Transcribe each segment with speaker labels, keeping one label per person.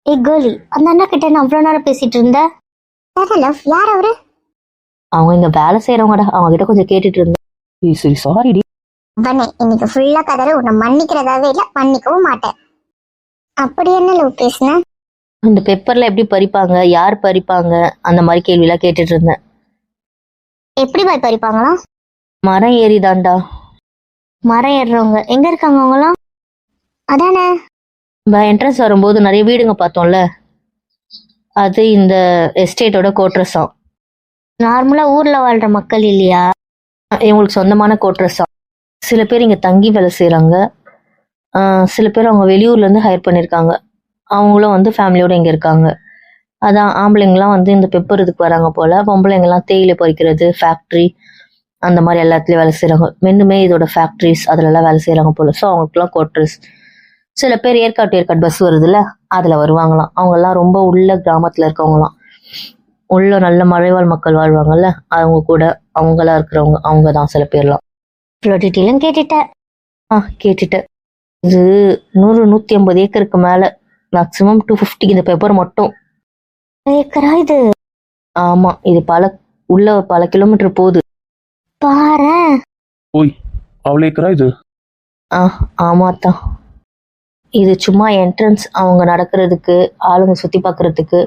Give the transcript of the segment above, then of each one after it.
Speaker 1: ஏய் கோலி, அந்த அண்ணா கிட்ட நான் அவ்வளோ நேரம் பேசிட்டு இருந்தேன். யார் அவரு?
Speaker 2: அவங்க இங்க வேலை செய்யறவங்கடா, அவங்க கிட்ட கொஞ்சம் கேட்டுட்டு இருந்தேன். சரி சாரிடி.
Speaker 1: பண்ணே, இன்னைக்கு ஃபுல்லா கதற உன்னை மன்னிக்கிறதாவே இல்லை, மன்னிக்கவும் மாட்டேன். அப்படி என்ன லவ் பேசுன?
Speaker 2: இந்த பெப்பர்ல எப்படி பறிப்பாங்க, யார் பறிப்பாங்க, அந்த மாதிரி கேள்வியெல்லாம் கேட்டுட்டு இருந்தேன்.
Speaker 1: எப்படி பாய் பறிப்பாங்களா?
Speaker 2: மரம் ஏறிதான்டா.
Speaker 1: மரம் ஏறுறவங்க எங்க இருக்காங்க அவங்களாம்? அதானே
Speaker 2: என்ட்ரன்ஸ் வரும்போது நிறைய வீடுங்க பார்த்தோம்ல, அது இந்த எஸ்டேட்டோட கோட்ரஸாம்.
Speaker 1: நார்மலா ஊர்ல வாழ்ற மக்கள் இல்லையா?
Speaker 2: இவங்களுக்கு சொந்தமான கோட்ரஸாம். சில பேர் இங்க தங்கி வேலை செய்யறாங்க, சில பேர் அவங்க வெளியூர்ல இருந்து ஹையர் பண்ணியிருக்காங்க. அவங்களும் வந்து ஃபேமிலியோட இங்க இருக்காங்க. அதான் ஆம்பளைங்கெல்லாம் வந்து இந்த பெப்பர் இதுக்கு வராங்க போல, பொம்பளைங்கெல்லாம் தேயிலை பறிக்கிறது, ஃபேக்ட்ரி அந்த மாதிரி எல்லாத்துலயும் வேலை செய்யறாங்க. மென்னுமே இதோட ஃபேக்ட்ரிஸ் அதுலலாம் வேலை செய்யறாங்க போல. ஸோ அவங்களுக்குலாம் கோட்ரஸ். சில பேர் ஏற்காடு பஸ் வருதுல்ல, அதுல வருவாங்களாம். அவங்கெல்லாம் ரொம்ப உள்ள கிராமத்துல இருக்கவங்களாம், உள்ள நல்ல மலைவாழ் மக்கள் வாழ்வாங்கல்ல, அவங்க கூட அவங்களா இருக்கிறவங்க, அவங்க தான் சில பேர்லாம்.
Speaker 1: இவ்வளோ டீட்டெயிலும் கேட்டுட்டேன்.
Speaker 2: கேட்டுட்டேன். இது 100-150 ஏக்கருக்கு மேல, மேக்சிமம் 250 இந்த பேப்பர் மட்டும்.
Speaker 1: ஏக்கரா இது?
Speaker 2: ஆமா, இது பல கிலோமீட்டர் போகுது.
Speaker 1: பாரு.
Speaker 3: ஓய், அவ்வளோ ஏக்கரா இது?
Speaker 2: ஆமாத்தான். இது சும்மா என்ட்ரன்ஸ், அவங்க நடக்கிறதுக்கு, ஆளுங்க சுத்தி பார்க்கறதுக்கு,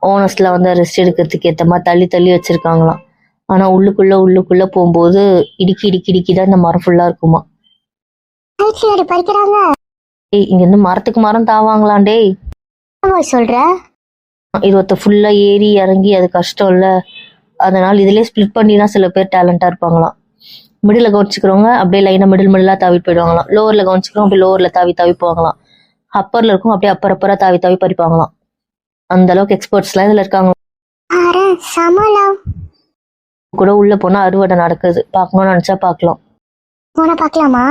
Speaker 2: ஓனர்ஸ்லாம் வந்து ரெஸ்ட் எடுக்கிறதுக்கு ஏற்ற மாதிரி தள்ளி தள்ளி வச்சிருக்காங்களாம். ஆனா உள்ளுக்குள்ள போகும்போது இடுக்கி தான் இந்த மரம் ஃபுல்லா இருக்குமா.
Speaker 1: பறிக்கிறாங்க.
Speaker 2: இங்க இருந்து மரத்துக்கு மரம் தாவாங்களாம். டேய்
Speaker 1: சொல்ற?
Speaker 2: இது ஃபுல்லா ஏறி இறங்கி அது கஷ்டம் இல்ல, அதனால இதுலயே ஸ்பிளிட் பண்ணி தான் சில பேர் டேலண்டா இருப்பாங்களாம். மிடில் கவனிச்சுக்கிறவங்க அப்படியே லைனா மிடிலா தாவிட்டு போயிடுவாங்களாம். லோவர்ல கவனிச்சுக்கிறவங்க அப்படியே லோவர்ல தாவி போவாங்களாம். அப்பர்ல இருக்கும் அப்படியே அப்பரா தாவி பறிப்பாங்களாம். அந்த அளவுக்கு எக்ஸ்பர்ட்ஸ் எல்லாம் இதுல இருக்காங்க. கூட உள்ள போனா அறுவடை நடக்குது, பாக்கணும்னு நினைச்சா பாக்கலாம்.
Speaker 1: பாக்கலாமா?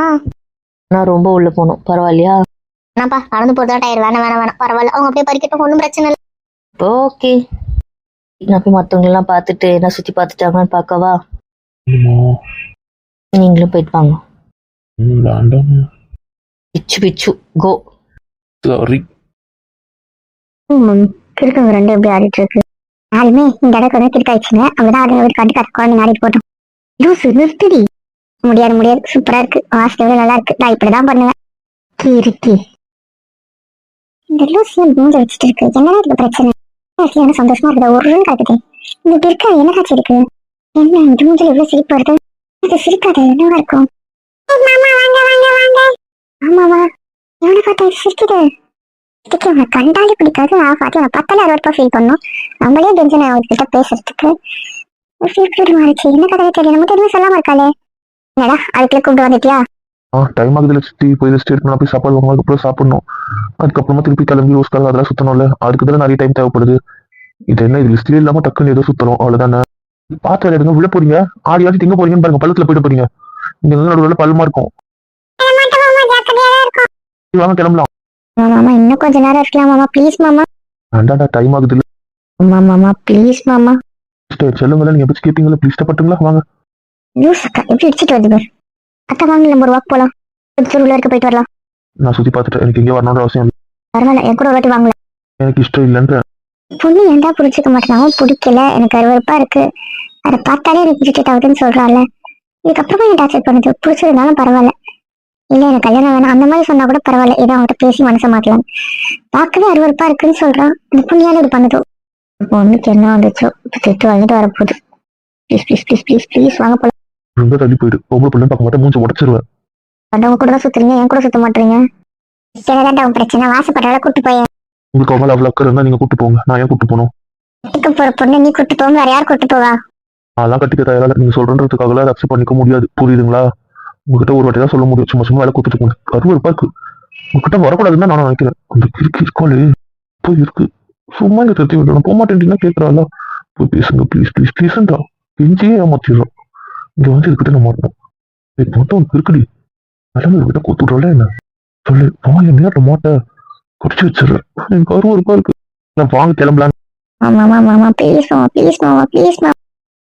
Speaker 2: ஆனா ரொம்ப உள்ள போகணும். பரவாயில்லையா?
Speaker 1: நடந்து போறதா டயர் வேணாம் பரவாயில்ல, அவங்க அப்படியே பறிக்கட்டும், ஒன்றும் பிரச்சனை இல்லை.
Speaker 2: ஓகே, நான் போய் மத்தவங்க எல்லாம் பார்த்துட்டு என்ன சுத்தி பார்த்துட்டாங்கன்னு பாக்கவா? நீங்களும் போயிட்டு வாங்க. பிச்சு கோ.
Speaker 3: சாரி.
Speaker 1: கிழக்கு ரெண்டு எப்படி ஆடிட்டு இருக்கு. யாருமே இந்த இடத்துக்கு வந்து கிழக்காயிடுச்சுங்க. அங்கதான் ஆடுறது காட்டி குழந்தை ஆடிட்டு போட்டோம். லூசு நிறுத்திடி. முடியாது, சூப்பரா இருக்கு, வாசனை நல்லா இருக்கு. நான் இப்படிதான் பண்ணுவேன். இருக்கு இந்த லூசியம் மூஞ்ச வச்சுட்டு இருக்கு. என்னடா இருக்கு பிரச்சனை? என்ன சந்தோஷமா இருக்குதா? ஒரு காட்டுது. இந்த இப்படி இருக்கா, என்ன காட்சி இருக்கு? என்ன இந்த மூஞ்சில் எவ்வளவு சிரிப்பு வருது? இது சிரிக்காது, என்னவா இருக்கும்? ஆமாவா, எவ்வளவு பார்த்தா சிரிக்குது. இதுக்கு அவனை கண்டாலே பிடிக்காது. பார்த்து அவனை பார்த்தாலே 60 ஃபீல் பண்ணும். நம்மளே டென்ஷன் அவர்கிட்ட பேசுறதுக்கு மாறிச்சு. என்ன கதை தெரியும், நமக்கு எதுவும் சொல்லாம இருக்காளே. என்னடா அதுக்குள்ள கூப்பிட்டு வந்துட்டியா?
Speaker 3: டைம் ஆகுதுல சித்தி, போய் ரெஸ்ட் எடுக்கணும், போய் சாப்பாடு வாங்க, அதுக்கப்புறம் சாப்பிடணும். அதுக்கப்புறமா திருப்பி கிளம்பி ரோஸ்காக அதெல்லாம் சுத்தணும்ல, அதுக்கு தான் நிறைய டைம் தேவைப்படுது. இது என்ன, இது லிஸ்ட்லயே இல்லாம டக்குன்னு ஏதோ சுத்தணும், அவ்வளவுதானே. பார்த்து எடுங்க, உள்ள போறீங்க, ஆடி திங்க போறீங்கன்னு பாருங்க, பள்ளத்துல போயிட்டு போறீங்க. இங்க நடுவில் பள்ளமா இருக்கும். வாங்க கிளம்பலாம்.
Speaker 1: மாமா இன்னும் கொஞ்ச நேரம் இருக்கலாம் மாமா, ப்ளீஸ் மாமா.
Speaker 3: வேண்டாடா, டைம் ஆகுது இல்ல.
Speaker 1: மாமா ப்ளீஸ் மாமா.
Speaker 3: சொல்லுங்களா, நீங்க எப்படி கேப்பீங்களா? ப்ளீஸ் பட்டுங்களா, வாங்க.
Speaker 1: லூஸ் அக்கா எப்படி இடிச்சிட்டு வருது பாரு. அக்கா வாங்க, நம்ம ஒரு வாக் போலாம், உள்ள இருக்க போயிட்டு வரலாம்.
Speaker 3: நான் சுத்தி பார்த்துட்டு எனக்கு எங்கே வரணும்னு அவசியம் இல்லை.
Speaker 1: பரவாயில்ல, என் கூட ஒரு வாட்டி வாங்கல.
Speaker 3: எனக்கு இஷ்டம் இல்லைன்ற.
Speaker 1: பொண்ணு ஏன்டா புரிஞ்சுக்க மாட்டேன், பிடிக்கல, எனக்கு அருவருப்பா இருக்கு, அதை பார்த்தாலே எனக்கு இரிட்டேட் ஆகுதுன்னு சொல்றாள். இதுக்கப்புறமா என் டார்ச்சர் பண்ணுது. பிடிச்சிருந்தாலும் பரவாயில்ல, இல்ல எனக்கு கல்யாணம் வேணாம் அந்த மாதிரி சொன்னா கூட பரவாயில்ல, ஏதோ அவங்ககிட்ட பேசி மனசை மாட்டலாம். பார்க்கவே அருவருப்பா இருக்குன்னு சொல்றான். இந்த புண்ணியால இது பண்ணுதோ. பொண்ணுக்கு என்ன வந்துச்சோ, திட்டு வாங்கிட்டு வரப்போகுது. ப்ளீஸ் வாங்க போலாம்.
Speaker 3: ரொம்ப தள்ளி போயிடு, பொம்பளை பிள்ளை பார்க்க மாட்டேன், மூஞ்சி உடச்சிருவேன்.
Speaker 1: அவங்க கூட தான் சுத்துறீங்க, என் கூட சுத்த மாட்டீங்க. சரிதான்டா உன் பிரச்சனை, வாசப்பட்டால கூட்டு போய்.
Speaker 3: உங்களுக்கு அவங்கள அவ்வளோ அக்கறை இருந்தா நீங்க கூட்டு போங்க, நான் ஏன் கூட்டு போகணும்?
Speaker 1: கட்டிக்க போற பொண்ணு நீ கூட்டு போக, வேற யார் கூட்டு போவா?
Speaker 3: அதெல்லாம் கட்டிக்க தயாரா நீங்க சொல்றதுக்காக அதை அக்செப்ட் பண்ணிக்க முடியாது, புரியுதுங்களா? உங்ககிட்ட ஒரு வாட்டி தான் சொல்ல முடியும், சும்மா வேலை கொடுத்துட்டு போங்க. அருவருப்பா இருக்கு, உங்ககிட்ட வரக்கூடாதுன்னு நான் நினைக்கிறேன். அந்த கிறுக்கு இருக்காளே போய் இருக்கு, சும்மா இங்க தட்டி விடணும். போக மாட்டேன்னா கேட்கறாள், போய் பேசுங்க ப்ளீஸ்ன்றா. கெஞ்சியே ஏமாத்திடுறோம். இங்க வந்து இதுக்கிட்ட நான் மாட்டோம். இப்போ மட்டும் உனக்கு இருக்குடி, நிலைமை கிட்ட கூத்து விடுறோம்ல என்ன சொல்லு. என் நேரத்தை மாட்ட குடிச்சு வச்சிடுறேன். எனக்கு அருவருப்பா இருக்கு, நான் வாங்க கிளம்பலாம்.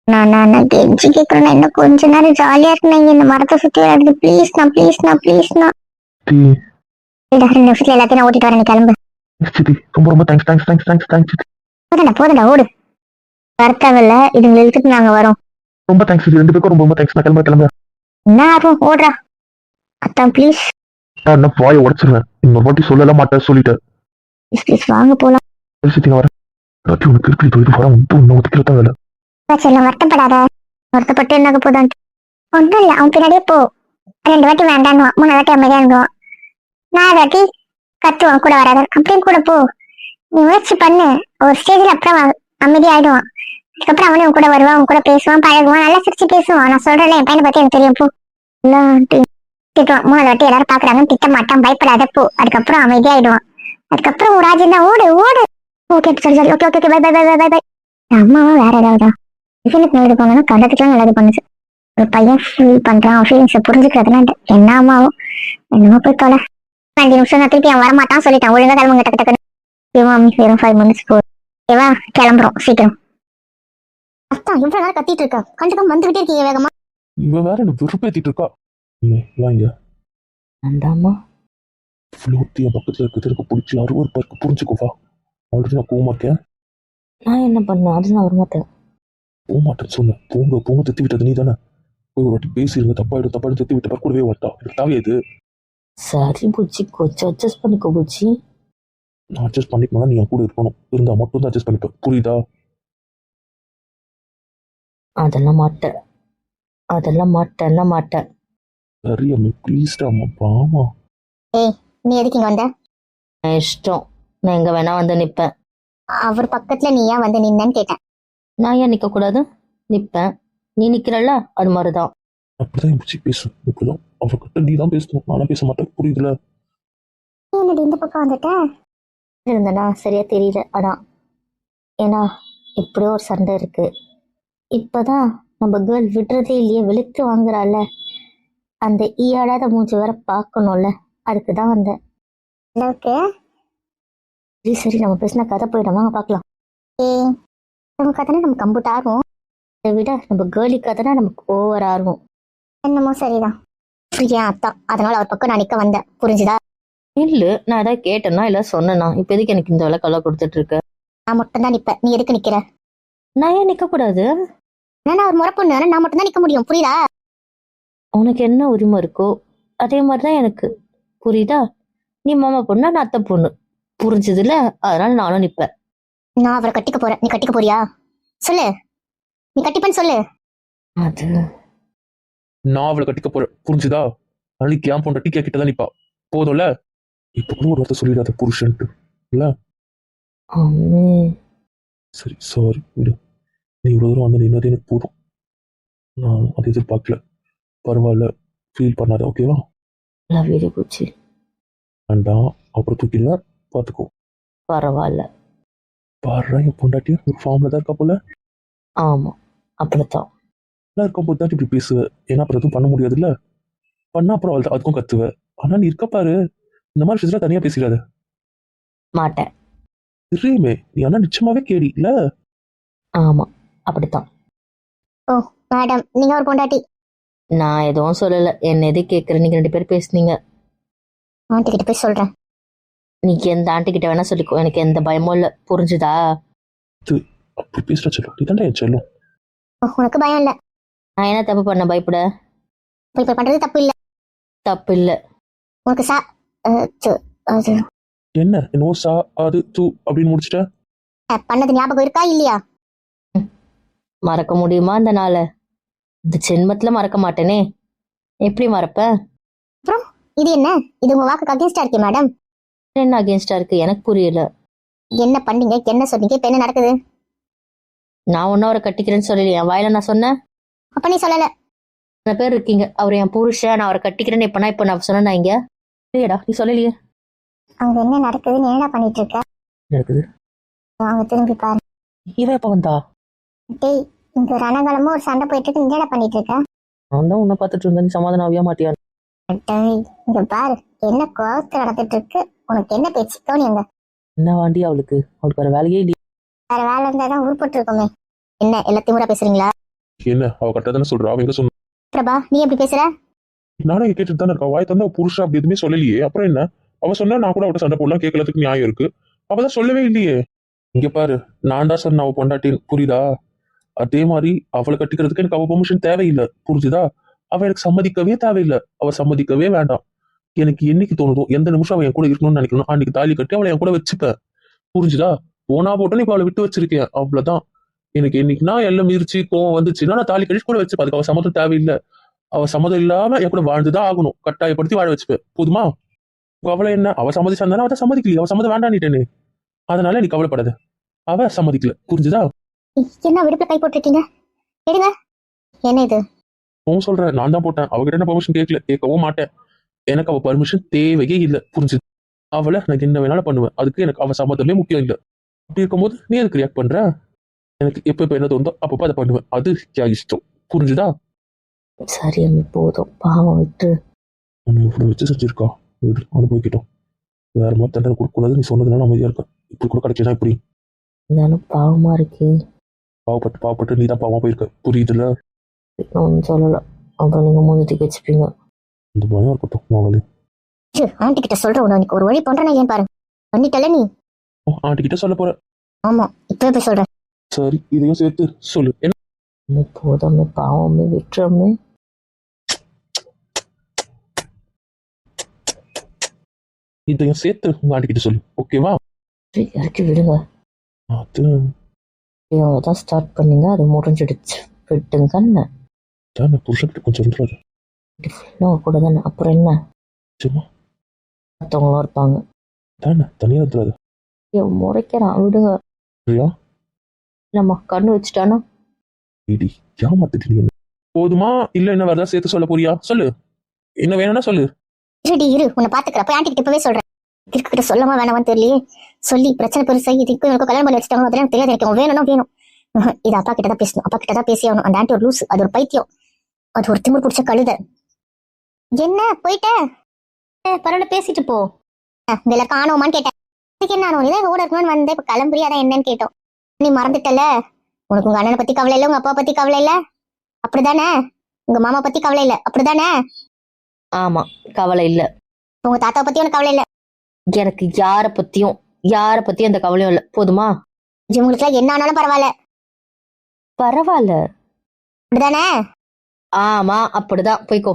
Speaker 1: நான் கெஞ்சி கேக்குறேன், இன்னும் கொஞ்ச நேரம் ஜாலியா இருக்கேன் இந்த மரத்தை சுத்தி விளையாடுது. ப்ளீஸ்ண்ணா 2 நிமிஷத்துல எல்லாத்தையும் நான் ஓட்டிட்டு வரேன், கிளம்பு.
Speaker 3: சித்தி ரொம்ப ரொம்ப தேங்க்ஸ் சித்தி.
Speaker 1: போதுண்டா ஓடு. வருத்தவில்ல, இதுங்களை இழுத்துட்டு நாங்க வரோம்.
Speaker 3: ரொம்ப தேங்க்ஸ் சித்தி, 2 பேருக்கும் ரொம்ப ரொம்ப தேங்க்ஸ். நான் கிளம்புறேன்.
Speaker 1: என்ன ஆகும், ஓடுறா. அத்தான் ப்ளீஸ்
Speaker 3: நான் என்ன வாயை உடச்சிருவேன். இன்னொரு வாட்டி சொல்லலாம் மாட்டேன், சொல்லிட்டேன்.
Speaker 1: ப்ளீஸ் வாங்க போலாம்.
Speaker 3: சரி சித்தி, நான் வரேன். ராத்தி உனக்கு இருக்கு, இது வர வந்து உன்னை ஒதுக்கிறதா வேலை.
Speaker 1: செல்லம் வருத்தப்படாத. வருத்தப்பட்டு என்ன போதான். ஒன்றும் இல்லை, அவன் பின்னாடியே போ. 2 வாட்டி வேண்டான்னுவான், 3 வாட்டி அமைதியா இருந்துவான். 4 வாட்டி கத்துவான் கூட வராத. அப்படியும் கூட போ. நீ முயற்சி பண்ணு. ஒரு ஸ்டேஜ்ல அப்புறம் அமைதியாயிடுவான். அதுக்கப்புறம் அவனே உன் கூட வருவான், உன் கூட பேசுவான், பழகுவான், நல்லா சிரிச்சு பேசுவான். நான் சொல்றேன், என் பையனை பத்தி எனக்கு தெரியும். போ. திட்டுவான். 3 வாட்டி எல்லாரும் பாக்குறாங்கன்னு திட்ட மாட்டான், பயப்படாத போ. அதுக்கப்புறம் அமைதியாயிடுவான். அதுக்கப்புறம் ஒரு ராஜன் தான், ஓடு ஓடு. ஓகே சரி சரி, okay okay bye bye bye bye bye. அம்மாவும் வேற ஏதாவதா டிஃபனுக்கு நல்லது பண்ணணும், கண்டத்துக்குலாம் நல்லது பண்ணுச்சு. ஒரு பையன் ஃபீல் பண்றான், ஃபீலிங்ஸை புரிஞ்சுக்கிறதுனா என்ன அம்மாவும் என்னமோ போய் தொலை. 5 நிமிஷம் தான், திருப்பி அவன் வரமாட்டான் சொல்லிட்டான். ஒழுங்கா கிளம்புங்க டக்கு டக்குன்னு. வெறும் 5 minutes போ. ஏவா கிளம்புறோம் சீக்கிரம். அத்தான் இவ்வளவு நேரம் கத்திட்டு இருக்கா, கண்டுக்காம வந்துகிட்டே இருக்கீங்க வேகமா.
Speaker 3: இவன் வேற என்ன வெறுப்பேத்திட்டு இருக்கா. வாங்க
Speaker 2: வேண்டாமா?
Speaker 3: ஃப்ளோத்தி என் பக்கத்துல இருக்கிறதுக்கு பிடிச்சி அருவருப்பா இருக்கு, புரிஞ்சுக்கோவா. ஆல்ரெடி நான் போக மாட்டேன்.
Speaker 2: நான் என்ன பண்ணேன்? அது நான் வரமாட்டேன்.
Speaker 3: போக மாட்டேன்னு சொன்னேன். போங்க திட்டி விட்டது நீ தானே. போய் ஒரு வாட்டி பேசிடுங்க, தப்பாயிடும் திட்டி விட்ட பிறகு கூடவே வரட்டா. எனக்கு தேவையா இது?
Speaker 2: சரி பூச்சி, கொஞ்சம் அட்ஜஸ்ட் பண்ணிக்கோ பூச்சி.
Speaker 3: நான் அட்ஜஸ்ட் பண்ணிக்கணும்னா நீ என் கூட இருக்கணும். இருந்தா மட்டும் தான் அட்ஜஸ்ட் பண்ணிப்பேன், புரியுதா?
Speaker 2: அதெல்லாம் மாட்டேன்.
Speaker 3: சரி அம்மா, ப்ளீஸ்டா அம்மா, பாமா.
Speaker 1: ஏய், நீ எதுக்கு இங்க வந்த?
Speaker 2: என் இஷ்டம், நான் எங்க வேணா வந்து நிப்பேன்.
Speaker 1: அவர் பக்கத்துல நீ ஏன் வந்து நின்னன்னு கேட்டேன்.
Speaker 2: நான் ஏன் நிக்க கூடாது? நிப்பேன். நீ நிக்கிறல்ல, அது மாதிரிதான்.
Speaker 3: அப்படிதான் பிடிச்சி பேசும். இப்படிதான் அவர்கிட்ட நீ தான் பேசணும், நானும் பேச மாட்டேன், புரியுதுல?
Speaker 1: என்னடி இந்த பக்கம் வந்துட்ட?
Speaker 2: இருந்தனா சரியா தெரியல. அதான் ஏன்னா இப்படியோ ஒரு சண்டை இருக்கு. இப்பதான் நம்ம கேர்ள் விடுறதே இல்லையே, வெளுத்து வாங்குறாள். அந்த ஈயாடாத மூஞ்சி வேற பார்க்கணும்ல, அதுக்குதான் வந்தேன்.
Speaker 1: அளவுக்கு
Speaker 2: சரி நம்ம பேசினா கதை போயிடும், வாங்க பார்க்கலாம்.
Speaker 1: நம்ம கதைனா நமக்கு கம்புட்டு ஆர்வம்.
Speaker 2: அதை விட நம்ம கேர்ளி கதைனா நமக்கு ஓவர் ஆர்வம்.
Speaker 1: என்னமோ சரிதான். ஏன் அத்தான், அதனால அவர் பக்கம் நான் நிக்க வந்தேன், புரிஞ்சுதா?
Speaker 2: இல்ல நான் ஏதாவது கேட்டேன்னா இல்ல சொன்னேன்னா, இப்ப எதுக்கு எனக்கு இந்த வேலை கல்ல கொடுத்துட்டு இருக்க?
Speaker 1: நான் மட்டும் தான் நிப்பேன், நீ எதுக்கு நிக்கிற?
Speaker 2: நான் ஏன் நிக்க கூடாது?
Speaker 1: ஏன்னா அவர் முறை பொண்ணு, நான் மட்டும் தான் நிக்க முடியும், புரியுதா?
Speaker 2: உனக்கு என்ன உரிமை இருக்கோ அதே மாதிரிதான் எனக்கு, புரியுதா? நீ மாமா பொண்ணு, நான் அத்தை பொண்ணு, புரிஞ்சதுல? அதனால நானும் நிப்பேன்.
Speaker 1: நான் அவரை கட்டிக்க போறேன், நீ கட்டிக்க போறியா? சொல்லு, நீ கட்டிப்பேன்னு சொல்லு.
Speaker 2: அது
Speaker 3: நான் அவளை கட்டிக்க போறேன், புரிஞ்சுதா? நாளைக்கு ஏன் பொண்ணு டீக்கா கிட்ட தான் நிப்பா, போதும்ல? இப்ப கூட ஒரு வார்த்தை சொல்லிடாத புருஷன்ட்டு இல்ல.
Speaker 2: அம்மே.
Speaker 3: சரி சாரி விடு. நீ இவ்வளவு தூரம் வந்து நின்னது எனக்கு போதும். நான் அதை எதிர்பார்க்கல. பரவாயில்ல, ஃபீல் பண்ணாத, ஓகேவா?
Speaker 2: லவ் யூ பூச்சி.
Speaker 3: வேண்டாம், அப்புறம் தூக்கிடுவேன், பார்த்துக்கோ.
Speaker 2: பரவாயில்ல.
Speaker 3: பாரு, என் பொண்டாட்டி ஒரு ஃபார்ம்ல தான் இருக்கா போல.
Speaker 2: ஆமா, அப்படித்தான்.
Speaker 3: நல்லா இருக்கும் போது தான் இப்படி பேசுவேன். ஏன்னா அப்புறம் எதுவும் பண்ண முடியாதுல்ல. பண்ணா அப்புறம் அவள் அதுக்கும் கத்துவேன். ஆனா நீ இருக்க பாரு, இந்த மாதிரி விஷயத்துல தனியா பேசிடாத.
Speaker 2: மாட்டேன்.
Speaker 3: தெரியுமே, நீ ஆனா நிச்சயமாவே கேடி இல்ல.
Speaker 2: ஆமா, அப்படித்தான்.
Speaker 1: ஓ மேடம், நீங்க ஒரு பொண்டாட்டி.
Speaker 2: நான் எதுவும் சொல்லல, என்ன எது கேட்கற? நீங்க 2 பேரும் பேசுனீங்க.
Speaker 1: ஆண்டி கிட்ட போய் சொல்றேன்.
Speaker 2: நீங்க எந்த ஆண்டி கிட்ட வேணா சொல்லிக்கோ, எனக்கு எந்த பயமும் இல்ல, புரிஞ்சுதா?
Speaker 3: அப்படி பேசுற செல்லும், நீ தாண்டா என் செல்லும்.
Speaker 1: உனக்கு பயம் இல்ல?
Speaker 2: நான் என்ன தப்பு பண்ண பயப்பட?
Speaker 1: இப்ப பண்றது தப்பு இல்ல.
Speaker 2: தப்பு இல்ல.
Speaker 1: உனக்கு அது
Speaker 3: என்ன என்னவோ சா அது தூ அப்படின்னு முடிச்சிட்ட.
Speaker 1: பண்ணது ஞாபகம் இருக்கா இல்லையா?
Speaker 2: மறக்க முடியுமா அந்த நாளை? இந்த ஜென்மத்துல மறக்க மாட்டேனே, எப்படி மறப்பேன்?
Speaker 1: அப்புறம் இது என்ன? இது உங்க வாக்கு அகேன்ஸ்டா இருக்கே மேடம்.
Speaker 2: என்ன அகேன்ஸ்டா இருக்கு? எனக்கு புரியல.
Speaker 1: என்ன பண்ணீங்க, என்ன சொன்னீங்க, இப்ப என்ன நடக்குது?
Speaker 2: நான் ஒன்னும் அவரை கட்டிக்கிறேன்னு சொல்லல, என் வாயில நான் சொன்னேன்.
Speaker 1: அப்ப நீ சொல்லல.
Speaker 2: சில பேர் இருக்கீங்க, அவர் என் புருஷன், நான் அவரை கட்டிக்கிறேன்னு இப்ப நான் சொன்னேன் இங்க. இல்லையடா, நீ சொல்லலையே.
Speaker 1: அங்க என்ன நடக்குது, நீ என்ன பண்ணிட்டு இருக்க?
Speaker 2: நடக்குது.
Speaker 1: அவங்க திரும்பி பாரு.
Speaker 2: இவ எப்ப வந்தா?
Speaker 1: டேய், இங்க ரணகாலமும் ஒரு சண்டை போயிட்டு இருக்கு, நீ என்ன பண்ணிட்டு இருக்க?
Speaker 2: நான் தான் உன்னை பார்த்துட்டு இருந்தேன், நீ சமாதானம் ஆவியா மாட்டியா?
Speaker 1: டேய், இங்க பாரு, என்ன கோவத்துல நடந்துட்டு இருக்கு, உனக்கு என்ன பேச்சு தோணிங்க?
Speaker 2: என்ன வாண்டி அவளுக்கு வேற வேலையே இல்லையா?
Speaker 1: வேற வேலை இருந்தாதான் உருப்பட்டு இருக்கோமே. என்ன எல்லாத்தையும் கூட பேசுறீங்களா?
Speaker 3: என்ன அவ கரெக்டா தானே சொல்றா, அவ எங்க சொன்ன?
Speaker 1: பிரபா, நீ எப்படி பேசுற?
Speaker 3: நானும் கேட்டுட்டு தானே இருக்கா, வாய் தந்தா புருஷன் அப்படி எதுவுமே சொல்லலையே, அப்புறம் என்ன? அவ சொன்னா நான் கூட அவட்ட சண்டை போடலாம், கேட்கறதுக்கு நியாயம் இருக்கு. அவதான் சொல்லவே இல்லையே. இங்க பாரு, நான் தான் சொன்ன அவ பொண்டாட்டின்னு, புரியுதா? அதே மாதிரி அவளை கட்டிக்கிறதுக்கு எனக்கு அவ பெர்மிஷன் தேவையில்லை, புரிஞ்சுதா? அவ எனக்கு சம்மதிக்கவே தேவையில்லை, அவ சம்மதிக்கவே வேண்டாம். எனக்கு என்னைக்கு தோணுதோ, எந்த நிமிஷம் அவன் என் கூட இருக்கணும்னு நினைக்கணும், அன்னைக்கு தாலி கட்டி அவளை என் கூட வச்சுப்பேன், புரிஞ்சுதா? போனா போட்டோன்னு இப்ப அவளை விட்டு வச்சிருக்கேன், அவ்வளவுதான். எனக்கு என்னைக்குன்னா எல்லாம் மீறிச்சு கோவம் வந்துச்சுன்னா நான் தாலி கட்டி கூட வச்சுப்பேன். அதுக்கு அவ சம்மதம் தேவையில்லை. அவ சம்மதம் இல்லாம என் கூட வாழ்ந்துதான் ஆகணும், கட்டாயப்படுத்தி வாழ வச்சுப்பேன், போதுமா? அவளை என்ன, அவ சம்மதிச்சாந்தானே, அவ சம்மதிக்கலையே, அவ சம்மதம் வேண்டான்னுட்டேனே. அதனால நீ கவலைப்படாத, அவ சம்மதிக்கல, புரிஞ்சுதா?
Speaker 1: என்ன விடுப்புல கை போட்டுருக்கீங்க? எடுங்க. என்ன இது?
Speaker 3: அவன் சொல்றேன், நான் தான் போட்டேன். அவகிட்ட நான் பெர்மிஷன் கேட்கல, கேட்கவும் மாட்டேன். எனக்கு அவ பர்மிஷன் தேவையே இல்லை, புரிஞ்சுது? அவளை நான் என்ன வேணாலும் பண்ணுவேன், அதுக்கு எனக்கு அவ சம்மதமே முக்கியம் இல்லை. அப்படி இருக்கும்போது நீ எதுக்கு ரியாக்ட் பண்ற? எனக்கு எப்ப என்ன தோணுதோ அப்பப்போ அதை பண்ணுவேன், அது என் இஷ்டம், புரிஞ்சுதா?
Speaker 2: சரி அம்மி போதும், பாவம் விட்டு.
Speaker 3: அவனை இவ்வளவு வச்சு செஞ்சிருக்கா, வீடு அனுபவிக்கிட்டோம். வேற மாதிரி தண்டனை கொடுக்கூடாது, நீ சொன்னதுனால அமைதியா இருக்க. இப்படி கூட கிடைக்கலாம், இப்படி
Speaker 2: இருந்தாலும் பாவமா இருக்கு.
Speaker 3: பாவப்பட்டு நீ தான் பாவமா போயிருக்க, புரியுதுல்ல?
Speaker 2: நான் ஒன்றும் சொல்லலை, அப்புறம் நீங்க மூஞ்சிட்டு வச்சுப்பீங்க.
Speaker 3: இந்த பயம் இருக்கட்டும், மாவலி.
Speaker 1: ஆண்டி கிட்ட சொல்ற உனக்கு ஒரு வழி பண்றேன், ஏன் பாரு பண்ணிட்டல நீ.
Speaker 3: ஆண்டி கிட்ட சொல்ல போற?
Speaker 1: ஆமா, இப்பவே போய் சொல்றேன்.
Speaker 3: சரி, இதையும் சேர்த்து சொல்லு. என்ன
Speaker 2: அம்மி போதாமே, பாவமே விட்டுறமே.
Speaker 3: இதையும் சேர்த்து உங்க ஆண்டி கிட்ட சொல்லு, ஓகேவா?
Speaker 2: இறக்கி விடுங்க.
Speaker 3: அது
Speaker 2: தான் ஸ்டார்ட் பண்ணீங்க, அது முடிஞ்சிடுச்சு, விட்டுங்கன்னு.
Speaker 3: தானே புருஷன்கிட்ட கொஞ்சம் சொல்றாரு.
Speaker 2: இன்னும் கூட தானே, அப்புறம் என்ன?
Speaker 3: சும்மா
Speaker 2: மற்றவங்களாம் இருப்பாங்க.
Speaker 3: தானே, தனியா இருந்துடாது.
Speaker 2: முறைக்கிறான், விடுங்க.
Speaker 3: சரியா?
Speaker 2: நம்ம கண்ணு வச்சுட்டானா?
Speaker 3: இடி ஏமாத்திட்டு போதுமா? இல்ல என்ன வேறதா சேர்த்து சொல்ல போறியா? சொல்லு, என்ன வேணும்னா சொல்லு.
Speaker 1: இருடி இரு, உன்னை பாத்துக்கிற. போய் ஆண்டி கிட்ட இப்பவே சொல்றேன். கிட்ட சொல்லமா வேணாமான்னு தெரியலையே. சொல்லி பிரச்சனை பெருசா, இதுக்கு எனக்கு கல்யாணம் பண்ணி வச்சுட்டாங்க, அதெல்லாம் எனக்கு தெரியாது. எனக்கு வேணும்னா வேணும். இது அப்பா கிட்ட தான் பேசணும், அப்பா கிட்ட தான் பேசி ஆகணும். அந்த ஆண்டி ஒரு லூஸ், அது ஒரு பைத்தியம், அது ஒரு திமிர் பிடிச்ச கழுத. என்ன போயிட்ட? பரவாயில்ல, பேசிட்டு போ. இதெல்லாம் காணோமான்னு கேட்டேன். இதுக்கு என்ன ஆனோம்? இதான் கூட இருக்கணும்னு வந்தேன், இப்ப கிளம்புறியா? அதான் என்னன்னு கேட்டோம். நீ மறந்துட்டல. உனக்கு உங்க அண்ணனை பத்தி கவலை இல்லை, உங்க அப்பா பத்தி கவலை இல்லை, அப்படிதானே? உங்க மாமா பத்தி கவலை இல்லை, அப்படிதானே?
Speaker 2: ஆமா, கவலை இல்ல.
Speaker 1: உங்க தாத்தா பத்தி உனக்கு கவலை இல்லை.
Speaker 2: எனக்கு யார பத்தியும் அந்த கவலையும் இல்ல, போதுமா?
Speaker 1: உங்களுக்கு எல்லாம் என்ன ஆனாலும் பரவாயில்ல,
Speaker 2: பரவாயில்ல.
Speaker 1: அப்படிதானே?
Speaker 2: ஆமா, அப்படிதான், போய்க்கோ.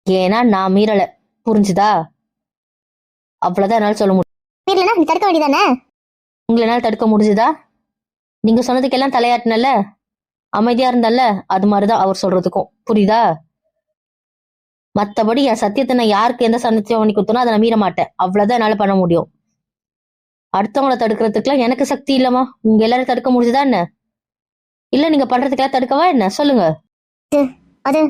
Speaker 2: ஏன்னா நான் மீறல, புரிஞ்சுதா? அவ்வளவுதான் என்னால சொல்ல முடியும்.
Speaker 1: மீறலனா நீ தடுக்க வேண்டியதானே?
Speaker 2: உங்களால தடுக்க முடிஞ்சுதா? நீங்க சொன்னதுக்கெல்லாம் தலையாட்டினல்ல, அமைதியா இருந்தல்ல, அது மாதிரிதான் அவர் சொல்றதுக்கும், புரியுதா? மத்தபடி என் சத்தியத்தை நான் யாருக்கு எந்த சத்தியம் பண்ணி கொடுத்தனோ அதை நான் மீற மாட்டேன், அவ்வளவுதான் என்னால பண்ண முடியும். அடுத்தவங்களை தடுக்கிறதுக்குலாம் எனக்கு சக்தி இல்லம்மா. உங்க எல்லாரும் தடுக்க முடிஞ்சுதா என்ன? இல்ல நீங்க பண்றதுக்கெல்லாம் தடுக்கவா என்ன? சொல்லுங்க.
Speaker 1: அது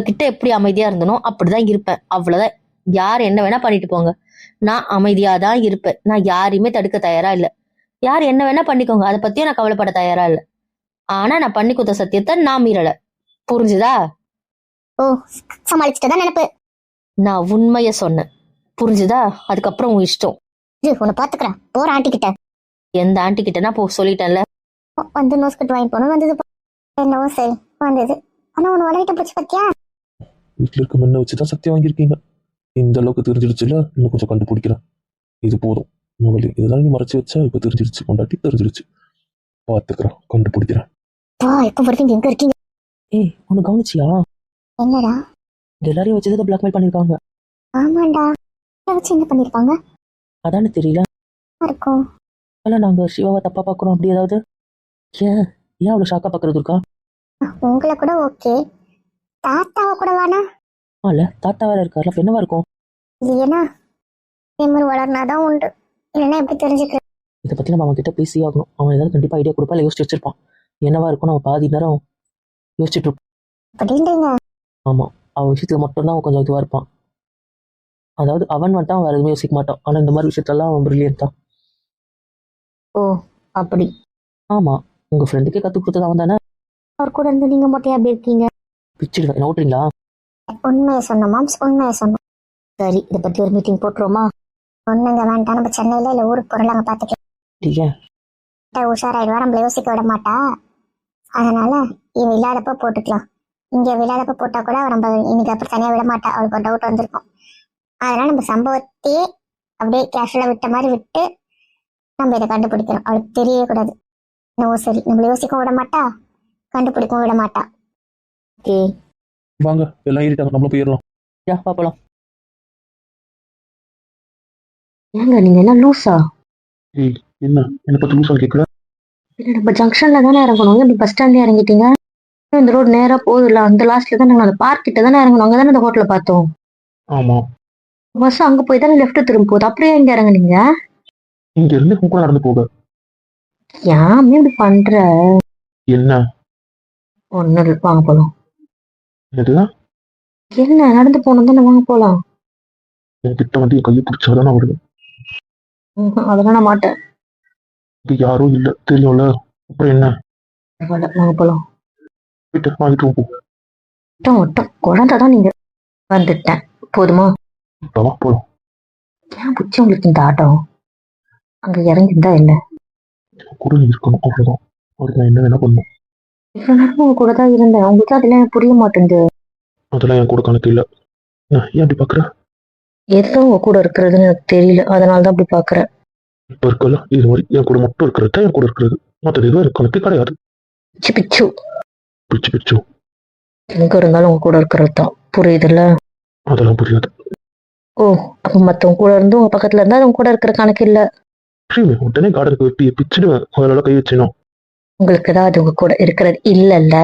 Speaker 2: கிட்ட எப்படி அமைதியா இருந்தனோ அப்படிதான் இருப்பேன், அவ்வளவுதான். யார் என்ன வேணா பண்ணிட்டு போங்க, நான் அமைதியா தான் இருப்பேன். நான் யாரையுமே தடுக்க தயாரா இல்ல. யார் என்ன வேணா பண்ணிக்கோங்க, அதை பத்தியும் நான் கவலைப்பட தயாரா இல்ல. ஆனா நான் பண்ணி கொடுத்த சத்தியத்தை நான் மீறல, புரிஞ்சுதா?
Speaker 1: ஓ, சமாளிச்சுட்டதான் நினைப்பு.
Speaker 2: நான் உண்மைய சொன்னேன், புரிஞ்சுதா? அதுக்கப்புறம் உங்க இஷ்டம்.
Speaker 1: உன்னை பாத்துக்கிறேன், போற ஆண்டி கிட்ட.
Speaker 2: எந்த ஆண்டி கிட்டனா போ, சொல்லிட்டேன்ல.
Speaker 1: வந்து நோஸ் கட் வாங்கி போனோம், வந்தது. என்னவோ சரி வந்தது. ஆனா உன்னை வளர்கிட்ட போச்சு பத்தியா?
Speaker 3: வீட்டுல இருக்க மண்ணை வச்சுதான் சத்தியம் வாங்கியிருக்கீங்க. இந்த அளவுக்கு தெரிஞ்சிருச்சுல, இன்னும் கொஞ்சம் கண்டுபிடிக்கிறேன். இது போதும் முதல்ல, இதெல்லாம் நீ மறைச்சு வச்சா இப்ப தெரிஞ்சிருச்சு, கொண்டாட்டி தெரிஞ்சிருச்சு. பாத்துக்கிறேன், கண்டுபிடிக்கிறேன்.
Speaker 1: எப்ப வருவீங்க? எங்க இருக்கீங்க?
Speaker 2: ஏய், உனக்கு கவனிச்சியா?
Speaker 1: என்னடா?
Speaker 2: எல்லாரையும் வச்சுதான் பிளாக்மெயில் பண்ணிருக்காங்க.
Speaker 1: ஆமாண்டா, வச்சு என்ன பண்ணிருப்பாங்க?
Speaker 2: அதானே தெரியல.
Speaker 1: இருக்கும்.
Speaker 2: இல்ல நாங்க சிவாவை தப்பா பாக்குறோம், அப்படி ஏதாவது? ஏன் அவ்வளவு ஷாக்கா பாக்குறது இருக்கா?
Speaker 1: உங்களை கூட ஓகே, தாத்தாவை கூட வேணா?
Speaker 2: இல்ல, தாத்தா வேற இருக்காருல, என்னவா இருக்கும்?
Speaker 1: இல்லையா திமிர் வளர்னாதான் உண்டு, இல்லைன்னா எப்படி தெரிஞ்சுக்கிறேன்?
Speaker 2: இதை பத்தி நம்ம அவன் கிட்ட பேசி ஆகணும். அவன் ஏதாவது கண்டிப்பா ஐடியா கொடுப்பா, இல்லை யோசிச்சு வச்சிருப்பான். என்னவா இருக்கும் நம்ம பாதி நேரம் யோசிச்சுட்டு இருப்போம்.
Speaker 1: அப்படின்றீங்க?
Speaker 2: ஆமா, அவன் விஷயத்துல மட்டும்தான் அவன் கொஞ்சம் இதுவா இருப்பான். அதாவது அவன் மட்டும் வேற எதுவுமே யோசிக்க மாட்டான், ஆனா இந்த மாதிரி விஷயத்தெல்லாம் அவன் பிரில்லியன்ட் தான்.
Speaker 1: ஓ அப்படி?
Speaker 2: ஆமா, உங்க ஃப்ரெண்டுக்கே கத்து கொடுத்தது அவன் தானே.
Speaker 1: அவர் கூட இருந்து நீங்க மட்டும் எப்படி இருக்கீங்க?
Speaker 2: பிச்சிடுவேன், என்ன ஓட்டுறீங்களா?
Speaker 1: உண்மையை சொன்னோம் மாம்ஸ், உண்மையை சொன்னோம். சரி, இதை பத்தி ஒரு மீட்டிங் போட்டுருவோமா? ஒண்ணுங்க வேண்டாம், நம்ம சென்னையில இல்ல ஊருக்கு போறோம், அங்க பாத்துக்கலாம். உஷாராயிடுவா, நம்மள யோசிக்க விட மாட்டா. அதனால இவ இல்லாதப்ப போட்டுக்கலாம். இங்க விழாதப்ப போட்டா கூட நம்ம இன்னைக்கு அப்புறம் தனியா விட மாட்டா, அவளுக்கு ஒரு டவுட் வந்திருக்கும். அதனால நம்ம சம்பவத்தையே அப்படியே கேஷுவலா விட்ட மாதிரி விட்டு நம்ம இதை கண்டுபிடிக்கணும். அவளுக்கு தெரியவே கூடாது. நோ சரி, நம்மள யோசிக்க விட மாட்டா, கண்டுபிடிக்கவும் விட மாட்டா. ஓகே
Speaker 3: வாங்க எல்லாம் ஏறிட்டாங்க, நம்மளும் போயிடலாம்.
Speaker 2: யா பாப்பலாம். ஏங்க நீங்க எல்லாம் லூஸா?
Speaker 3: ஏய் என்ன என்னை பத்தி லூசான்னு கேட்கல.
Speaker 2: இல்ல நம்ம ஜங்ஷன்ல தானே இறங்கணும், இப்படி பஸ் ஸ்டாண்ட்ல இறங்கிட்டீங்க? இந்த ரோடு நேரா போகுதுல்ல, அந்த லாஸ்ட்ல தான் நாங்க அந்த பார்க் கிட்ட தானே இறங்கணும், அங்க தானே அந்த ஹோட்டலை பார்த்தோம்.
Speaker 3: ஆமா,
Speaker 2: பஸ் அங்க போய் தானே லெஃப்ட் திரும்ப போகுது, அப்படியே எங்க இறங்குனீங்க?
Speaker 3: இங்க இருந்து உங்க கூட நடந்து போக.
Speaker 2: ஏன் இப்படி பண்ற?
Speaker 3: என்ன
Speaker 2: ஒண்ணு இல்ல, வாங்க போலாம்.
Speaker 3: இதுதான்
Speaker 2: என்ன நடந்து போனோம் தானே, வாங்க போலாம்.
Speaker 3: என் கிட்ட வந்து என் கையை பிடிச்சாதான் நான் வருவேன்.
Speaker 2: அதெல்லாம் நான் மாட்டேன்.
Speaker 3: இது யாரும் இல்ல தெரியும்ல, அப்புறம் என்ன?
Speaker 2: பரவாயில்ல, வாங்க போலாம்.
Speaker 3: போயிட்டு வாங்கிட்டு போ.
Speaker 2: ஒட்டம் ஒட்டம் குழந்தை தான் நீங்க. வந்துட்டேன், போதுமா?
Speaker 3: இப்பவா போலாம்.
Speaker 2: ஏன் புச்சி உங்களுக்கு இந்த ஆட்டம்? அங்க இறங்கிருந்தா என்ன?
Speaker 3: கூட நீ இருக்கணும், அவ்வளவுதான். அதுக்கு நான் என்ன வேணா பண்ணும்.
Speaker 2: இவ்வளவு நேரம் உங்க கூட தான் இருந்தேன், உங்களுக்கு அதெல்லாம் எனக்கு புரிய மாட்டேங்குது.
Speaker 3: அதெல்லாம் என் கூட கணக்கு இல்ல. ஏன் அப்படி பாக்குற?
Speaker 2: ஏதோ உங்க கூட இருக்கிறதுன்னு எனக்கு தெரியல, அதனாலதான் அப்படி பாக்குறேன்.
Speaker 3: இப்ப இருக்கல இது மாதிரி என் கூட மட்டும் இருக்கிறது தான் என் கூட இருக்கிறது, மற்றது எதுவும் எனக்கு கணக்கு கிடையாது.
Speaker 2: பிச்சு பிச்சு
Speaker 3: பிச்சு பிச்சு
Speaker 2: எங்க இருந்தாலும் உங்க கூட இருக்கிறது தான், புரியுதுல்ல?
Speaker 3: அதெல்லாம் புரியாது.
Speaker 2: ஓ, அப்ப மத்தவங்க கூட இருந்து உங்க பக்கத்துல இருந்தா அது உங்க கூட இருக்கிற கணக்கு இல்ல.
Speaker 3: ஸ்ரீமே உடனே கார்டனுக்கு வெட்டி பிச்சுடுவேன், அதனால கை வச்சினோம்.
Speaker 2: உங்களுக்கு தான் அது உங்க கூட இருக்கிறது இல்லல்ல.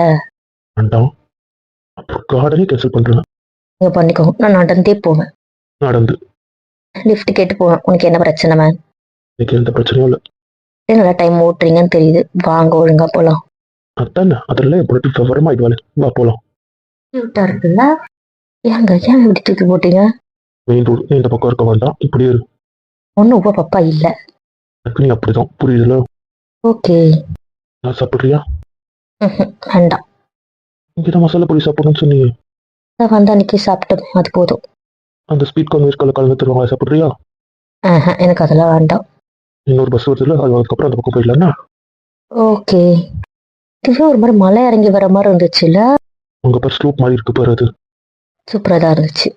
Speaker 3: வேண்டாம், அப்புறம் கார்டனே கேன்சல் பண்றேன்.
Speaker 2: நீங்க பண்ணிக்கோங்க, நான் நடந்தே போவேன்.
Speaker 3: நடந்து
Speaker 2: லிஃப்ட் கேட்டு போவேன். உனக்கு என்ன பிரச்சனை மேம்?
Speaker 3: எனக்கு எந்த பிரச்சனையும் இல்லை.
Speaker 2: நல்லா டைம் ஓட்டுறீங்கன்னு தெரியுது, வாங்க ஒழுங்கா போலாம்.
Speaker 3: அதானே அதெல்லாம் என் பொண்ணு விவரமா ஆயிடுவாள். வா போலாம்.
Speaker 2: கியூட்டா இருக்குல்ல? ஏங்க ஏன் இப்படி தூக்கி போட்டீங்க?
Speaker 3: மெயின் ரோடு, நீ இந்த பக்கம் இருக்க வேண்டாம், இப்படியே இரு.
Speaker 2: ஒன்னும் உப்ப பப்பா இல்ல.
Speaker 3: எனக்கு நீ அப்படிதான், புரியுதுல?
Speaker 2: ஓகே.
Speaker 3: நான் சாப்பிடுறியா?
Speaker 2: வேண்டாம்.
Speaker 3: இங்கதான் மசாலா பொடி சாப்பிடணும்னு சொன்னீங்க.
Speaker 2: நான் வந்த அன்னைக்கு சாப்பிட்டேன், அது போதும்.
Speaker 3: அந்த ஸ்பீட் கார்ன் வேஸ்ட் கலந்து தருவாங்க, சாப்பிடுறியா?
Speaker 2: எனக்கு அதெல்லாம் வேண்டாம்.
Speaker 3: இன்னொரு பஸ் வருதுல, அது அதுக்கப்புறம் அந்த பக்கம் போயிடலாம்னா?
Speaker 2: ஓகே. இதுவே ஒரு மாதிரி மலை இறங்கி வர மாதிரி இருந்துச்சுல்ல?
Speaker 3: உங்க பேர் ஸ்லோப் மாதிரி இருக்கு பாரு, அது
Speaker 2: சூப்பரா தான் இருந்துச்சு.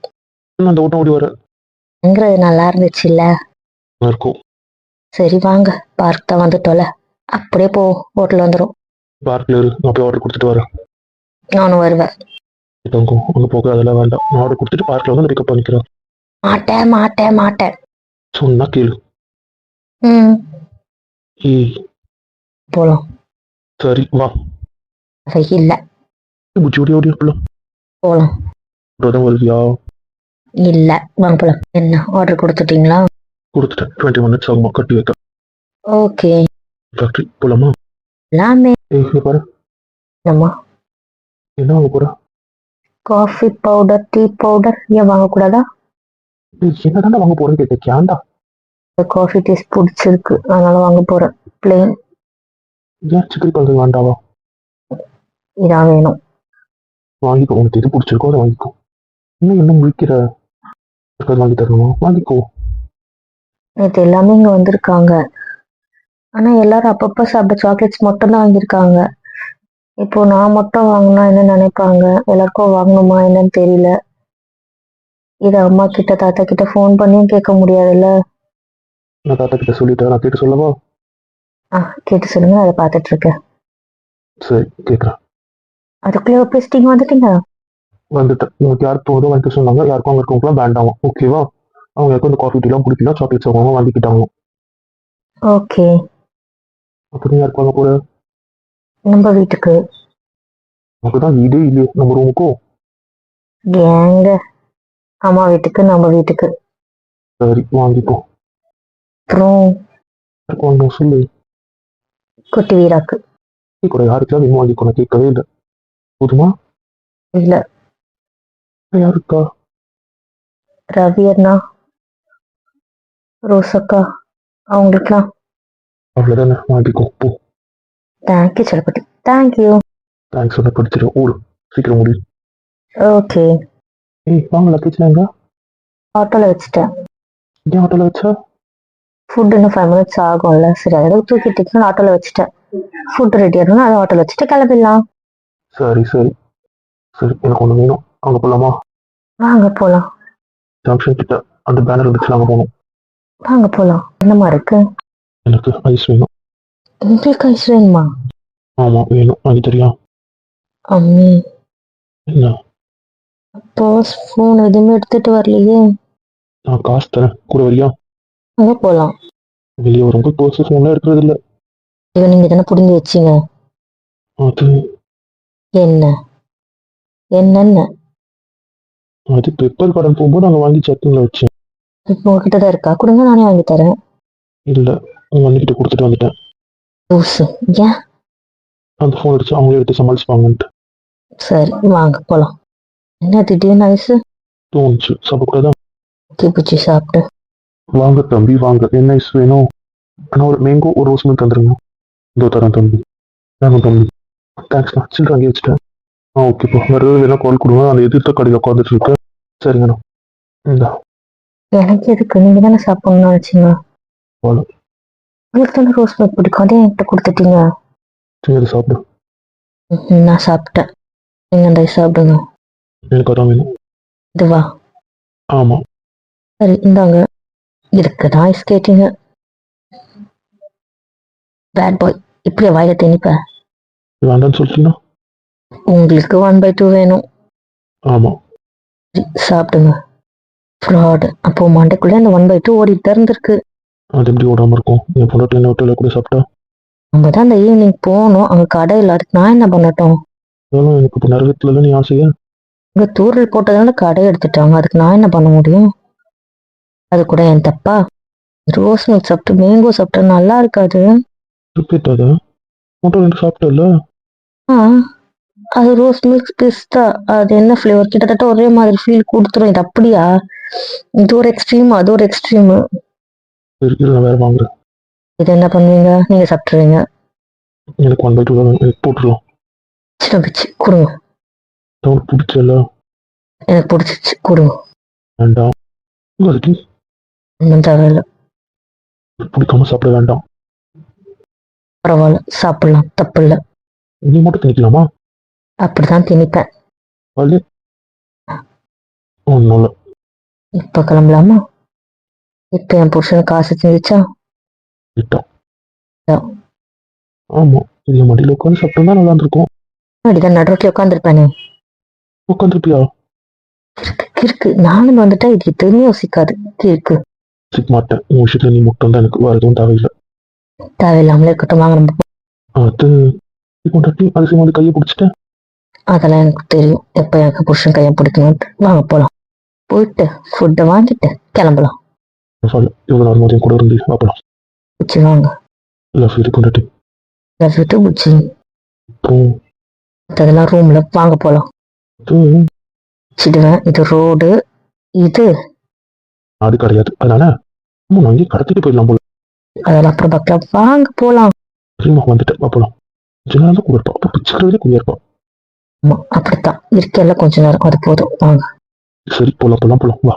Speaker 3: அந்த ஓட்டம் ஓடி வர
Speaker 2: எங்கிறது நல்லா இருந்துச்சுல்ல?
Speaker 3: இருக்கும்.
Speaker 2: சரி வாங்க, பார்க் தான் வந்துட்டோல, அப்படியே போ, ஹோட்டல் வந்துடும்.
Speaker 3: பார்க்ல இரு, நான் போய் ஆர்டர் கொடுத்துட்டு வரேன்.
Speaker 2: நானும் வருவேன்.
Speaker 3: தங்கும் அங்க போக அதெல்லாம் வேண்டாம், நான் ஆர்டர் கொடுத்துட்டு பார்க்ல வந்து பிக்கப் பண்ணிக்கிறேன்.
Speaker 2: மாட்டேன் மாட்டேன் மாட்டேன்.
Speaker 3: சொன்னா கேளு.
Speaker 2: ம்,
Speaker 3: ஏய்
Speaker 2: போலாம்.
Speaker 3: சரி வா.
Speaker 2: இல்ல,
Speaker 3: புச்சி ஓடி ஓடி போலாம்.
Speaker 2: போலாம்.
Speaker 3: இப்பதான் வருவியா?
Speaker 2: இல்ல, வாங்க போலாம். என்ன ஆர்டர் கொடுத்துட்டீங்களா?
Speaker 3: கொடுத்துட்டேன், 20 minutes ஆகுமா கட்டி வைக்க.
Speaker 2: ஓகே.
Speaker 3: ஃபேக்டரி போலாமா?
Speaker 2: எல்லாமே
Speaker 3: ஏய் இங்க பாரு.
Speaker 2: நம்ம
Speaker 3: என்ன வாங்க போற?
Speaker 2: Coffee powder, tea powder. ஏன் வாங்கக்கூடாதா?
Speaker 3: என்னதாண்டா வாங்க போறேன்னு கேட்டேன், கேண்டா.
Speaker 2: காஃபி டேஸ்ட் பிடிச்சிருக்கு, அதனால வாங்க போறேன். பிளெயின்.
Speaker 3: ஏன் சிக்கரி பழங்கள் வேண்டாவா?
Speaker 2: இதான் வேணும்.
Speaker 3: வாங்கிக்கோ, உனக்கு எது பிடிச்சிருக்கோ அதை வாங்கிக்கோ. இன்னும் என்ன முடிக்கிற? வாங்கி தரணுமா? வாங்கிக்கோ.
Speaker 2: நேற்று எல்லாமே இங்க வந்திருக்காங்க, ஆனா எல்லாரும் அப்பப்ப சாப்பிட்ட சாக்லேட்ஸ் மட்டும் தான் வாங்கியிருக்காங்க. இப்போ நான் மட்டும் வாங்கினா என்ன நினைப்பாங்க? எல்லாருக்கும் வாங்கணுமா என்னன்னு தெரியல. இதை அம்மா கிட்ட தாத்தா கிட்ட ஃபோன் பண்ணியும் கேட்க முடியாதுல்ல.
Speaker 3: நான் தாத்தா கிட்ட சொல்லிட்டேன், நான் கேட்டு சொல்லவா?
Speaker 2: கேட்டு சொல்லுங்க, அதை பார்த்துட்டு இருக்கேன்.
Speaker 3: சரி கேட்குறேன்.
Speaker 2: அதுக்குள்ளே பேசிட்டீங்க, வந்துட்டீங்க.
Speaker 3: வந்துட்டேன். உங்களுக்கு யாருக்கு போதும் வாங்கிக்க சொன்னாங்க, யாருக்கும் அவங்க இருக்கவங்களாம் வேண்டாம். ஓகேவா? அவங்க யாருக்கும் இந்த காஃபி டீலாம் பிடிக்கல, சாக்லேட்ஸ் அவங்க வாங்கிக்கிட்டாங்க.
Speaker 2: ஓகே.
Speaker 3: அப்புறம் யாருக்கு வாங்க போற?
Speaker 2: நம்ம வீட்டுக்கு.
Speaker 3: நமக்குதான் வீடே இல்லையே, நம்ம ரூமுக்கோ?
Speaker 2: ஏங்க, அம்மா வீட்டுக்கு, நம்ம வீட்டுக்கு.
Speaker 3: சரி வாங்கிப்போ.
Speaker 2: அப்புறம்
Speaker 3: யாருக்கு வாங்கணும் சொல்லு.
Speaker 2: குட்டி வீராக்கு.
Speaker 3: கூட யாருக்கெல்லாம் வேணும் வாங்கிக்கோ, நான் கேட்கவே இல்லை. போதுமா?
Speaker 2: இல்ல,
Speaker 3: யாருக்கா?
Speaker 2: ரவி அண்ணா, ரோசக்கா, அவங்களுக்குலாம்.
Speaker 3: அவ்வளோதானே, வாங்கிக்கோ போ.
Speaker 2: Thank you Sellappatti, thank you.
Speaker 3: தேங்க்ஸ் சொன்ன படிச்சிடும், ஓடு சீக்கிரம் முடியும்.
Speaker 2: ஓகே.
Speaker 3: ஏய் வாங்க, லக்கேஜ்லாம் எங்க?
Speaker 2: ஆட்டோல வச்சுட்டேன்.
Speaker 3: ஏன் ஆட்டோல வச்சா?
Speaker 2: ஃபுட் இன்னும் 5 minutes ஆகும்ல, சரி அதோட தூக்கிட்டு ஆட்டோல வச்சுட்டேன். ஃபுட் ரெடி ஆகணும், அதை ஆட்டோல வச்சுட்டு கிளம்பிடலாம்.
Speaker 3: சரி சரி சரி, எனக்கு ஒன்று வேணும். அங்கே போகலாமா?
Speaker 2: வாங்க போலாம்.
Speaker 3: ஜங்ஷன் கிட்ட அந்த பேனர் இருந்துச்சு, அங்கே போகணும்.
Speaker 2: வாங்க போலாம். என்னமா இருக்கு?
Speaker 3: எனக்கு ஐஸ் வேணும்.
Speaker 2: உங்களுக்கு ஐஸ் வேணுமா?
Speaker 3: ஆமா வேணும், அது தெரியும்.
Speaker 2: அம்மி,
Speaker 3: என்ன?
Speaker 2: பர்ஸ் ஃபோன் எதுவுமே எடுத்துட்டு வரலையே.
Speaker 3: நான் காசு தரேன், கூட வரியா?
Speaker 2: அங்க போலாம்.
Speaker 3: வெளியே வரும்போது பர்ஸ் ஃபோன்லாம் எடுக்கிறது இல்ல.
Speaker 2: இவன் நீங்க தானே புடுங்கி வச்சீங்க.
Speaker 3: அது
Speaker 2: என்ன என்னன்னு
Speaker 3: அது பெப்பர் கடன் போகும்போது நாங்கள் வாங்கி செக்கிங்ல வச்சேன்.
Speaker 2: இப்போ உங்ககிட்ட தான் இருக்கா? கொடுங்க, நானே வாங்கி தரேன்.
Speaker 3: இல்ல, உங்க அண்ணிக்கிட்ட கொடுத்துட்டு வந்துட்டேன்.
Speaker 2: லூசு. ஏன்?
Speaker 3: அந்த ஃபோன் அடிச்சு அவங்களே எடுத்து சமாளிச்சுப்பாங்கன்ட்டு
Speaker 2: சரி வாங்க போலாம். என்ன திடீர்னு ஐஸ்?
Speaker 3: தோணுச்சு, சாப்பிடக்கூடாதான்.
Speaker 2: பூச்சி சாப்பிட்டு.
Speaker 3: வாங்க தம்பி வாங்க, என்ன ஐஸ் வேணும்? ஆனால் ஒரு மேங்கோ ஒரு ரோஸ் மில்க் தந்துருங்க. இதோ தரேன் தம்பி. வேணும் தம்பி. தேங்க்ஸ்ண்ணா, சில்லற அங்கேயே வச்சுட்டேன். ஓகேப்பா, வேறு எதுவும் வேணா கால் கொடுங்க. அந்த எதிர்த்த கடையில் உட்காந்துட்டு இருக்கேன். சரிங்கண்ணா. இந்தா.
Speaker 2: எனக்கு எதுக்கு? நீங்க தானே சாப்பிடணும்னு நினைச்சீங்க.
Speaker 3: வாழை.
Speaker 2: உங்களுக்கு தானே ரோஸ் மில்க் பிடிக்கும், அதே என்கிட்ட கொடுத்துட்டீங்க.
Speaker 3: சரி சாப்பிடு.
Speaker 2: நான் சாப்பிட்டேன். நீங்க அந்த ஐஸ் சாப்பிடுங்க.
Speaker 3: எனக்கு அதான் வேணும்.
Speaker 2: இதுவா?
Speaker 3: ஆமா.
Speaker 2: சரி இந்தாங்க. இருக்குதான் ஐஸ் கேட்டீங்க. Bad boy. இப்படியே வாயில திணிப்ப.
Speaker 3: வேண்டான்னு சொல்லிட்டீங்கன்னா?
Speaker 2: உங்களுக்கு 1/2 வேணும்.
Speaker 3: ஆமா.
Speaker 2: சரி, சாப்பிடுங்க. ஃப்ராடு. அப்போ மண்டைக்குள்ள இந்த 1/2 ஓடிட்டு தான் இருந்திருக்கு.
Speaker 3: அது எப்படி ஓடாம இருக்கும்? என் பொண்ணு என்ன ஹோட்டலில் கூட சாப்பிட்டா.
Speaker 2: நம்ம தான் அந்த ஈவினிங் போகணும், அங்க கடை இல்லை. அதுக்கு நான் என்ன பண்ணட்டும்?
Speaker 3: அதனால எனக்கு இப்போ நரகத்துல தான் நீ ஆசையா?
Speaker 2: இங்க தூரல் போட்டதால கடை எடுத்துட்டாங்க, அதுக்கு நான் என்ன பண்ண முடியும்? அது கூட என் தப்பா? ரோஸ் மில்க் சாப்பிட்டு மேங்கோ சாப்பிட்டா நல்லா இருக்காது.
Speaker 3: ரிப்பீட்டாதா? மட்டும் ரெண்டு சாப்பிட்டல.
Speaker 2: ஆ, அது ரோஸ் மில்க் பிஸ்தா. அது என்ன ஃப்ளேவர்? கிட்டத்தட்ட ஒரே மாதிரி ஃபீல் கொடுத்துரும். இது அப்படியா? இது ஒரு எக்ஸ்ட்ரீம், அது ஒரு எக்ஸ்ட்ரீம்.
Speaker 3: சரி இரு, நான் வேற வாங்குறேன்.
Speaker 2: இது என்ன பண்ணுவீங்க? நீங்க சாப்பிட்டுருவீங்க.
Speaker 3: எனக்கு 1/2 தான் வேணும். எனக்கு போட்டுருலாம்.
Speaker 2: சின்ன பிச்சு கொடுங்க.
Speaker 3: உனக்கு பிடிச்சல?
Speaker 2: எனக்கு பிடிச்சிச்சு, கொடுங்க.
Speaker 3: வேண்டாம். அதுக்கு
Speaker 2: ஒன்றும் தேவையில்லை.
Speaker 3: பிடிக்காம சாப்பிட வேண்டாம்.
Speaker 2: பரவாயில்ல, சாப்பிடலாம், தப்பு இல்லை.
Speaker 3: நீ மட்டும் திணிக்கலாமா?
Speaker 2: அப்படிதான் திணிப்பேன்.
Speaker 3: அது ஒன்றும் இல்லை.
Speaker 2: இப்ப கிளம்பலாமா? இப்ப என் புருஷனுக்கு காசு செஞ்சுச்சா?
Speaker 3: விட்டோம். ஆமா, இது மடியில் உட்காந்து சாப்பிட்டா நல்லா இருந்திருக்கும்.
Speaker 2: அப்படிதான் நடுரோட்டில் உட்காந்துருப்பேனே.
Speaker 3: உட்காந்துருப்பியா?
Speaker 2: கிறுக்கு. நானும் வந்துட்டா இது எதுவுமே யோசிக்காது. கிறுக்கு.
Speaker 3: சிக்க மாட்டேன். உன் விஷயத்துல நீ மட்டும் தான், எனக்கு வேற எதுவும் தேவையில்லை.
Speaker 2: தேவையில்லாமலே இருக்கட்டும், வாங்க நம்ம
Speaker 3: அது கொண்டாட்டி அதிசயம் வந்து கையை பிடிச்சிட்டேன்.
Speaker 2: அதெல்லாம் எனக்கு தெரியும், எப்ப எனக்கு புருஷன் கையை பிடிக்கணும்ட்டு. வாங்க போலாம். போயிட்டு ஃபுட்டை வாங்கிட்டு கிளம்பலாம்.
Speaker 3: சாரி, இவ்வளோ நேரம் மதியம் கூட இருந்து பார்க்கலாம்.
Speaker 2: புச்சி வாங்க.
Speaker 3: லவ் இது கொண்டாட்டி.
Speaker 2: Love you too Puchi.
Speaker 3: இப்போ
Speaker 2: அதெல்லாம் ரூம்ல வாங்க போலாம்.
Speaker 3: அது
Speaker 2: வச்சிடுவேன். இது ரோடு, இது
Speaker 3: அது கிடையாது. அதனால நான் அங்கேயே கடத்திட்டு போயிடலாம் போல.
Speaker 2: அதெல்லாம் அப்புறம் பார்க்கலாம். வாங்க போலாம்.
Speaker 3: சரிம்மா, வந்துட்டு பார்ப்போம். கொஞ்ச நேரம் தான் கூட இருப்பா, அப்போ பிச்சுக்கிறதே கூட இருப்பா.
Speaker 2: ஆமா அப்படித்தான் இருக்கல, கொஞ்ச நேரம் அது போதும். வாங்க.
Speaker 3: சரி போலாம் போலாம் போலாம் வா.